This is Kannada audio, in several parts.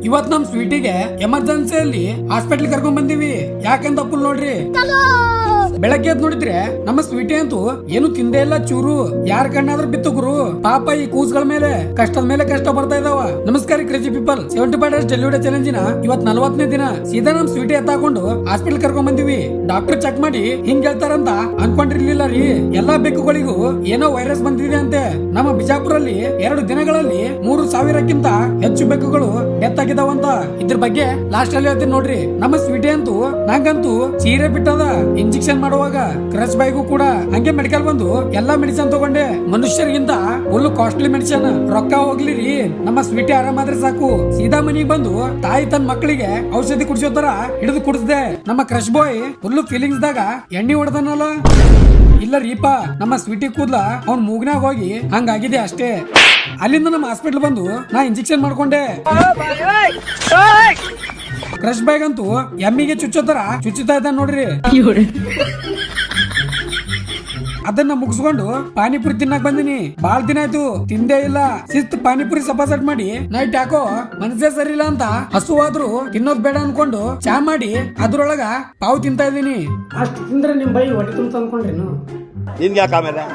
ಇವತ್ ನಮ್ ಸ್ವೀಟಿಗೆ ಎಮರ್ಜೆನ್ಸಿಯಲ್ಲಿ ಹಾಸ್ಪಿಟಲ್ ಕರ್ಕೊಂಡ್ ಬಂದಿವಿ. ಯಾಕಂತ ಫುಲ್ ನೋಡ್ರಿ. ಬೆಳಗ್ಗೆ ಎದ್ದು ನೋಡಿದ್ರೆ ನಮ್ಮ ಸ್ವೀಟಿ ಅಂತೂ ಏನು ತಿಂದೇ ಇಲ್ಲ ಚೂರು. ಯಾರ ಕಣ್ಣಾದ್ರೂ ಬಿತ್ತುಗುರು. ಪಾಪ ಈ ಕೂಸ್ಗಳ ಮೇಲೆ ಕಷ್ಟದ ಮೇಲೆ ಕಷ್ಟ ಬರ್ತಾ ಇದಾವ. ನಮಸ್ಕಾರ ಕ್ರೇಜಿ ಪೀಪಲ್, 75 ಡೇಸ್ ಡೆಲಿವರಿ ಚಾಲೆಂಜಿನ ಇವತ್ 40ನೇ ದಿನ. ಸೀದಾ ನಮ್ ಸ್ವೀಟಿ ಎತ್ತಾಕೊಂಡು ಹಾಸ್ಪಿಟಲ್ ಕರ್ಕೊಂಡ್ ಬಂದಿವಿ. ಡಾಕ್ಟರ್ ಚೆಕ್ ಮಾಡಿ ಹಿಂಗ್ ಹೇಳ್ತಾರಂತ ಅನ್ಕೊಂಡಿರ್ಲಿಲ್ಲ ರೀ. ಎಲ್ಲಾ ಬೆಕ್ಕುಗಳಿಗೂ ಏನೋ ವೈರಸ್ ಬಂದಿದೆ ಅಂತೆ. ನಮ್ಮ ಬಿಜಾಪುರಲ್ಲಿ 2 ದಿನಗಳಲ್ಲಿ 3,000ಕ್ಕಿಂತ ಹೆಚ್ಚು ಬೆಕ್ಕುಗಳು ಡೆತ್ ಆಗಿದಾವಂತ. ಇದ್ರ ಬಗ್ಗೆ ಲಾಸ್ಟ್ ಅಲ್ಲಿ ಹೇಳ್ತೀನಿ ನೋಡ್ರಿ. ನಮ್ಮ ಸ್ವೀಟಿ ಅಂತೂ ನಂಗಂತೂ ಚೀರೆ ಬಿಟ್ಟದ. ಇಂಜೆಕ್ಷನ್ ಮಾಡುವಾಗ ಕ್ರಶ್ ಬೈಗೂ ಕೂಡ ಹಂಗೆ ಮೆಡಿಕಲ್ ಬಂದು ಎಲ್ಲಾ ಮೆಡಿಸಿನ್ ತಗೊಂಡೆ. ಮನುಷ್ಯರಿಗಿಂತ ಫುಲ್ ಕಾಸ್ಟ್ಲಿ ಮೆಡಿಸಿನ್. ರೊಕ್ಕ ಹೋಗ್ಲಿ ರೀ, ನಮ್ಮ ಸ್ವೀಟಿ ಆರಾಮಾದ್ರೆ ಸಾಕು. ಸೀದಾ ಮನಿಗೆ ಬಂದು ತಾಯಿ ತನ್ನ ಮಕ್ಕಳಿಗೆ ಔಷಧಿ ಕುಡಿಸೋ ತರ ಹಿಡಿದು ಕುಡಿಸ್ದೆ. ನಮ್ಮ ಕ್ರಶ್ ಬಾಯ್ ಫುಲ್ ಫೀಲಿಂಗ್ಸ್ ದಾಗ ಎಣ್ಣೆ ಹೊಡೆದನಲ್ಲ. ಇಲ್ಲ ರೀಪಾ, ನಮ್ಮ ಸ್ವೀಟಿ ಕೂದ್ಲ ಅವ್ನ್ ಮೂಗ್ನಾಗ ಹೋಗಿ ಹಂಗಾಗಿದೆ ಅಷ್ಟೇ. ಅಲ್ಲಿಂದ ನಮ್ಮ ಹಾಸ್ಪಿಟಲ್ ಬಂದು ನಾ ಇಂಜೆಕ್ಷನ್ ಮಾಡ್ಕೊಂಡೆ. ಕ್ರಶ್ ಬ್ಯಾಗ್ ಅಂತೂ ಎಮ್ಮಿಗೆ ಚುಚ್ಚೋ ತರ ಚುಚ್ಚುತ್ತಾ ಇದ್ದ ನೋಡ್ರಿ. ಅದನ್ನ ಮುಗಿಸ್ಕೊಂಡು ಪಾನಿಪುರಿ ತಿನ್ನಕ್ ಬಂದಿನಿ. ಬಾಳ್ ದಿನ ಆಯ್ತು ತಿಂದೇ ಇಲ್ಲ. ಶಿಸ್ತು ಪಾನಿಪುರಿ ಸಪಾಸಟ್ ಮಾಡಿ ನೈಟ್ ಯಾಕೋ ಮನಸ್ಸೇ ಸರಿ ಇಲ್ಲ ಅಂತ ಹಸುವಾದ್ರು ತಿನ್ನೋದ್ ಬೇಡ ಅನ್ಕೊಂಡು ಚಾ ಮಾಡಿ ಅದ್ರೊಳಗ ಪಾವು ತಿಂತಾ ಇದೀನಿ. ಅಷ್ಟು ತಿಂದ್ರೆ ನಿಮ್ ಬೈ ಹೊಟ್ಟೆ ತುಂಬ ತಂದ್ಕೊಂಡ್ರೇನು? ನಿನ್ಗೆ ಯಾಕೆ ಆಮೇಲೆ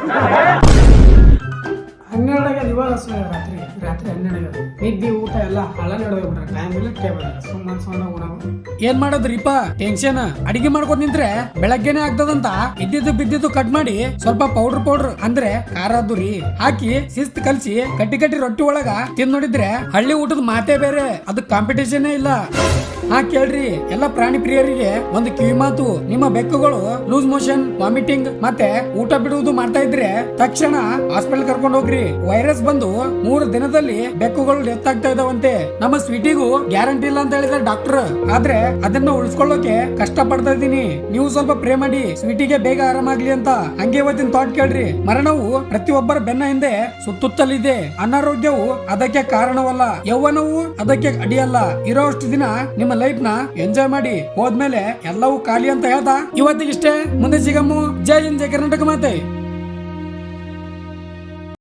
12 ಇವಾಗ ರಾತ್ರಿ ರಾತ್ರಿ 12 ನಿದ್ದೆ ಊಟ ಎಲ್ಲ ಹಳ ನಡೆದ್ಬಿಟ್ರೆ ಟೈಮ್ ಇಲ್ಲ ಟೇಬಲ್ ಸುಮ್ಮನೆ ಏನ್ ಮಾಡೋದ್ರಿಪ್ಪ, ಟೆನ್ಷನ್. ಅಡಿಗೆ ಮಾಡ್ಕೊಂಡ್ ನಿಂತ್ರೆ ಬೆಳಗ್ಗೆನೆ ಆಗ್ತದಂತ ಇದ್ದಿದ್ದು ಬಿದ್ದಿದ್ದು ಕಟ್ ಮಾಡಿ ಸ್ವಲ್ಪ ಪೌಡರ್ ಅಂದ್ರೆ ಖಾರದ್ದು ರೀ ಹಾಕಿ ಶಿಸ್ತ್ ಕಲ್ಸಿ ಕಟ್ಟಿ ರೊಟ್ಟಿ ಒಳಗ ತಿಂದ್ ನೋಡಿದ್ರೆ ಹಳ್ಳಿ ಊಟದ ಮಾತೇ ಬೇರೆ. ಅದು ಕಾಂಪಿಟೇಷನ್ ಇಲ್ಲ. ಹಾ ಕೇಳ್ರಿ ಎಲ್ಲ ಪ್ರಾಣಿ ಪ್ರಿಯರಿಗೆ ಒಂದು ಕಿವಿ ಮಾತು. ನಿಮ್ಮ ಬೆಕ್ಕುಗಳು ಲೂಸ್ ಮೋಷನ್, ವಾಮಿಟಿಂಗ್ ಮತ್ತೆ ಊಟ ಬಿಡುವುದು ಮಾಡ್ತಾ ಇದ್ರೆ ತಕ್ಷಣ ಹಾಸ್ಪಿಟಲ್ ಕರ್ಕೊಂಡು ಹೋಗ್ರಿ. ವೈರಸ್ ಬಂದು 3 ದಿನದಲ್ಲಿ ಬೆಕ್ಕುಗಳು ಡೆತ್ ಆಗ್ತಾ ಇದಾವಂತೆ. ನಮ್ಮ ಸ್ವೀಟಿಗೂ ಗ್ಯಾರಂಟಿ ಇಲ್ಲ ಅಂತ ಹೇಳಿದ್ರೆ ಡಾಕ್ಟರ್. ಆದ್ರೆ ಅದನ್ನ ಉಳಿಸ್ಕೊಳ್ಳೋಕೆ ಕಷ್ಟ ಪಡ್ತಾ ಇದೀನಿ. ನೀವು ಸ್ವಲ್ಪ ಪ್ರೇ ಮಾಡಿ ಸ್ವೀಟಿಗೆ ಬೇಗ ಆರಾಮಾಗ್ಲಿ ಅಂತ. ಹಂಗೆ ಇವತ್ತಿನ ಥಾಟ್ ಕೇಳ್ರಿ. ಮರಣವು ಪ್ರತಿಯೊಬ್ಬರ ಬೆನ್ನ ಹಿಂದೆ ಸುತ್ತುತ್ತಲಿದೆ. ಅನಾರೋಗ್ಯವು ಅದಕ್ಕೆ ಕಾರಣವಲ್ಲ, ಯೌವನವು ಅದಕ್ಕೆ ಅಡಿಯಲ್ಲ. ಇರೋಷ್ಟು ದಿನ ನಿಮ್ಮ ಲೈಫ್ ನ ಎಂಜಾಯ್ ಮಾಡಿ. ಹೋದ್ಮೇಲೆ ಎಲ್ಲವೂ ಖಾಲಿ ಅಂತ ಹೇಳ್ತಾ ಇವತ್ತಿಗಿಷ್ಟೇ. ಮುಂದೆ ಸಿಗಮ್ಮು. ಜೈ ಹಿಂದ್, ಜೈ ಕರ್ನಾಟಕ ಮಾತೆ.